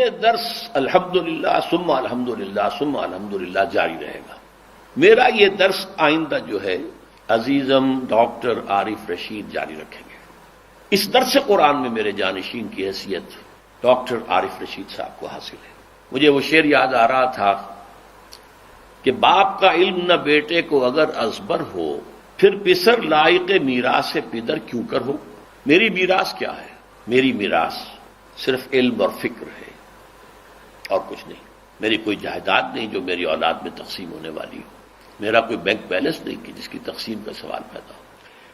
یہ درس الحمدللہ ثم الحمدللہ ثم الحمدللہ جاری رہے گا. میرا یہ درس آئندہ جو ہے عزیزم ڈاکٹر عارف رشید جاری رکھیں گے. اس درس قرآن میں میرے جانشین کی حیثیت ڈاکٹر عارف رشید صاحب کو حاصل ہے. مجھے وہ شعر یاد آ رہا تھا کہ باپ کا علم نہ بیٹے کو اگر ازبر ہو، پھر پسر لائق میراث پدر کیوں کر ہو. میری میراث کیا ہے؟ میری میراث صرف علم اور فکر ہے اور کچھ نہیں. میری کوئی جائیداد نہیں جو میری اولاد میں تقسیم ہونے والی ہو. میرا کوئی بینک بیلنس نہیں کہ جس کی تقسیم کا سوال پیدا ہو.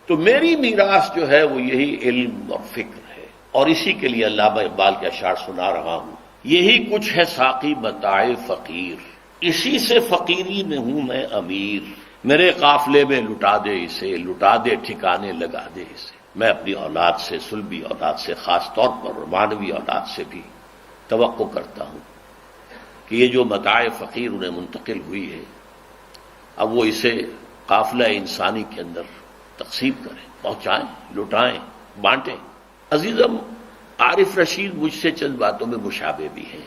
تو میری میراث جو ہے وہ یہی علم اور فکر ہے. اور اسی کے لیے علامہ اقبال کے اشعار سنا رہا ہوں. یہی کچھ ہے ساقی متاع فقیر، اسی سے فقیری میں ہوں میں امیر. میرے قافلے میں لٹا دے اسے، لٹا دے ٹھکانے لگا دے اسے. میں اپنی اولاد سے، سلبی اولاد سے، خاص طور پر مانوی اولاد سے بھی توقع کرتا ہوں کہ یہ جو متاع فقیر انہیں منتقل ہوئی ہے، اب وہ اسے قافلہ انسانی کے اندر تقسیم کریں، پہنچائیں، لٹائیں، بانٹیں. عزیزم عارف رشید مجھ سے چند باتوں میں مشابہ بھی ہیں.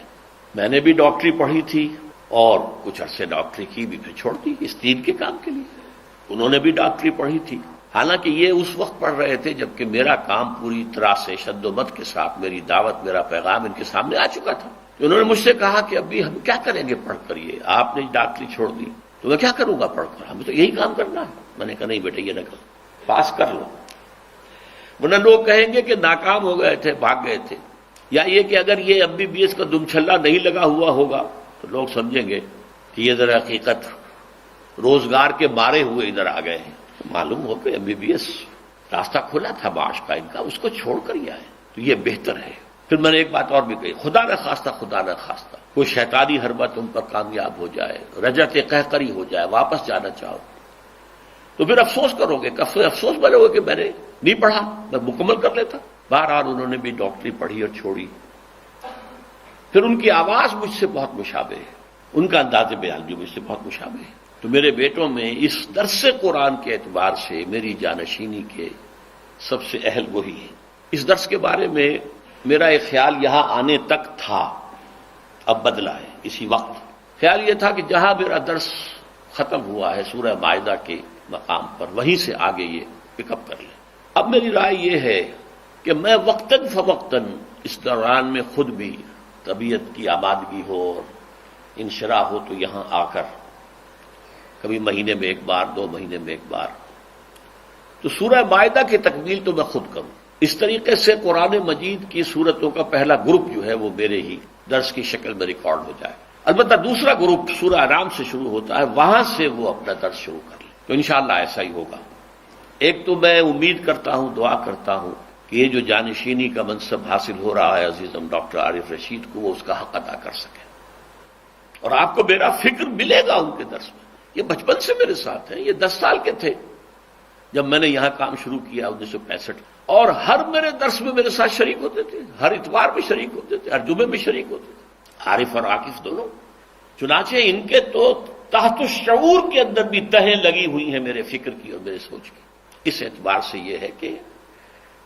میں نے بھی ڈاکٹری پڑھی تھی اور کچھ عرصے ڈاکٹری کی بھی پھر چھوڑ دی اس دین کے کام کے لیے. انہوں نے بھی ڈاکٹری پڑھی تھی، حالانکہ یہ اس وقت پڑھ رہے تھے جبکہ میرا کام پوری طرح سے شد و مت کے ساتھ، میری دعوت، میرا پیغام ان کے سامنے آ چکا تھا. انہوں نے مجھ سے کہا کہ ابھی ہم کیا کریں گے پڑھ کر، یہ آپ نے ڈاکٹری چھوڑ دی تو میں کیا کروں گا پڑھ کر، ہمیں تو یہی کام کرنا ہے. میں نے کہا نہیں بیٹے یہ نہ کرو، پاس کر لو، ورنہ لوگ کہیں گے کہ ناکام ہو گئے تھے، بھاگ گئے تھے. یا یہ کہ اگر یہ MBBS کا دم چھلا نہیں لگا ہوا ہوگا تو لوگ سمجھیں گے کہ یہ ذرا حقیقت روزگار کے مارے ہوئے ادھر آ گئے ہیں. معلوم ہو کہ MBBS راستہ کھلا تھا معاش کا ان کا، اس کو چھوڑ کر ہی آئے تو یہ بہتر ہے. پھر میں نے ایک بات اور بھی کہی، خدا نہ خواستہ، خدا نہ خواستہ کوئی شیطانی حربت تم پر کامیاب ہو جائے، رجعت قہقری ہو جائے، واپس جانا چاہو تو پھر افسوس کرو گے. افسوس بنو گے کہ میں نے نہیں پڑھا، میں مکمل کر لیتا. بہرحال انہوں نے بھی ڈاکٹری پڑھی اور چھوڑی. پھر ان کی آواز مجھ سے بہت مشابہ ہے، ان کا انداز بیان بھی مجھ سے بہت مشابہ ہے. تو میرے بیٹوں میں اس درس قرآن کے اعتبار سے میری جانشینی کے سب سے اہل وہی ہیں. اس درس کے بارے میں میرا ایک خیال یہاں آنے تک تھا، اب بدلا ہے. اسی وقت خیال یہ تھا کہ جہاں میرا درس ختم ہوا ہے سورہ مائدہ کے مقام پر، وہیں سے آگے یہ پک اپ کر لیں. اب میری رائے یہ ہے کہ میں وقتاً فوقتاً اس دوران میں خود بھی طبیعت کی آمادگی ہو اور انشراح ہو تو یہاں آ کر کبھی مہینے میں ایک بار، 2 مہینے میں ایک بار تو سورہ مائدہ کی تکمیل تو میں خود کروں. اس طریقے سے قرآن مجید کی سورتوں کا پہلا گروپ جو ہے وہ میرے ہی درس کی شکل میں ریکارڈ ہو جائے. البتہ دوسرا گروپ سورہ انعام سے شروع ہوتا ہے، وہاں سے وہ اپنا درس شروع کر لے تو انشاءاللہ ایسا ہی ہوگا. ایک تو میں امید کرتا ہوں، دعا کرتا ہوں کہ یہ جو جانشینی کا منصب حاصل ہو رہا ہے عزیزم ڈاکٹر عارف رشید کو، وہ اس کا حق ادا کر سکے. اور آپ کو میرا فکر ملے گا ان کے درس میں. یہ بچپن سے میرے ساتھ ہیں، یہ 10 سال کے تھے جب میں نے یہاں کام شروع کیا 1965، اور ہر میرے درس میں میرے ساتھ شریک ہوتے تھے، ہر اتوار میں شریک ہوتے تھے، ہر جمعے میں شریک ہوتے تھے، عارف اور عاکف دونوں. چنانچہ ان کے تو تحت الشعور کے اندر بھی تہیں لگی ہوئی ہیں میرے فکر کی اور میرے سوچ کی. اس اعتبار سے یہ ہے کہ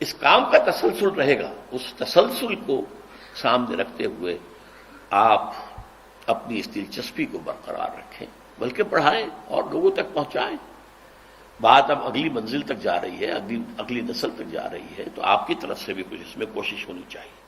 اس کام کا تسلسل رہے گا. اس تسلسل کو سامنے رکھتے ہوئے آپ اپنی اس دلچسپی کو برقرار رکھیں، بلکہ پڑھائیں اور لوگوں تک پہنچائیں. بات اب اگلی منزل تک جا رہی ہے، اگلی نسل تک جا رہی ہے، تو آپ کی طرف سے بھی کچھ اس میں کوشش ہونی چاہیے.